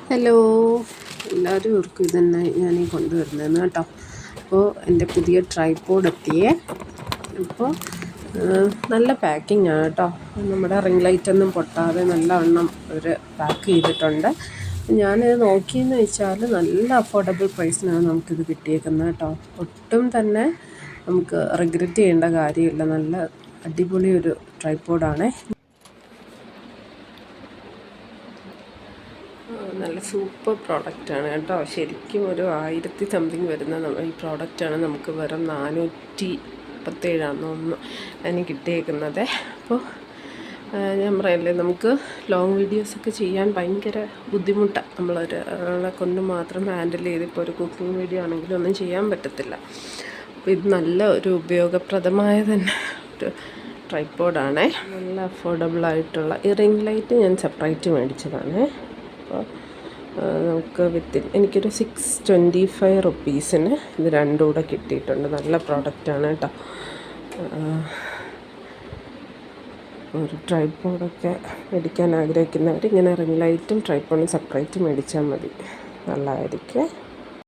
Hello, എല്ലാവരും ഓർക്കും ഇതന്നെ ഞാൻ ഈ കൊണ്ടുവരുന്നതെന്ന് കേട്ടോ. അപ്പോൾ എൻ്റെ പുതിയ ട്രൈപോഡ് എത്തിയേ. അപ്പോൾ നല്ല പാക്കിംഗ് ആണ് കേട്ടോ. നമ്മുടെ റിംഗ് ലൈറ്റൊന്നും പൊട്ടാതെ നല്ലവണ്ണം അവർ പാക്ക് ചെയ്തിട്ടുണ്ട്. ഞാനിത് നോക്കിയെന്ന് വെച്ചാൽ നല്ല അഫോർഡബിൾ പ്രൈസിനാണ് നമുക്കിത് കിട്ടിയേക്കുന്നത് കേട്ടോ. ഒട്ടും തന്നെ നമുക്ക് റിഗ്രറ്റ് ചെയ്യേണ്ട കാര്യമില്ല. നല്ല അടിപൊളി ഒരു ട്രൈപോഡാണേ. നല്ല സൂപ്പർ പ്രോഡക്റ്റാണ് കേട്ടോ. ശരിക്കും ഒരു 1000 സംതിങ് വരുന്ന ഈ പ്രോഡക്റ്റാണ് നമുക്ക് വെറും 447 തോന്നുന്നു അതിന് കിട്ടിയേക്കുന്നത്. അപ്പോൾ ഞാൻ പറയല്ലേ, നമുക്ക് ലോങ് വീഡിയോസൊക്കെ ചെയ്യാൻ ഭയങ്കര ബുദ്ധിമുട്ടാണ്. നമ്മളൊരാളെ കൊണ്ട് മാത്രം ഹാൻഡിൽ ചെയ്ത് ഇപ്പോൾ ഒരു കുക്കിംഗ് വീഡിയോ ആണെങ്കിലും ഒന്നും ചെയ്യാൻ പറ്റത്തില്ല. അപ്പോൾ ഇത് നല്ല ഒരു ഉപയോഗപ്രദമായ തന്നെ ഒരു ട്രൈപോഡാണേ. നല്ല അഫോർഡബിളായിട്ടുള്ള ഈ റിംഗ് ലൈറ്റ് ഞാൻ സെപ്പറേറ്റ് മേടിച്ചതാണേ. അപ്പോൾ നമുക്ക് എനിക്കൊരു 625 റുപ്പീസിന് ഇത് രണ്ടും കൂടെ കിട്ടിയിട്ടുണ്ട്. നല്ല പ്രോഡക്റ്റാണ് കേട്ടോ. ഒരു ട്രൈപോഡൊക്കെ മേടിക്കാൻ ആഗ്രഹിക്കുന്നവർ ഇങ്ങനെ റിംഗ് ലൈറ്റും ട്രൈപോഡും സെപ്പറേറ്റ് മേടിച്ചാൽ മതി, നല്ലതായിരിക്കും.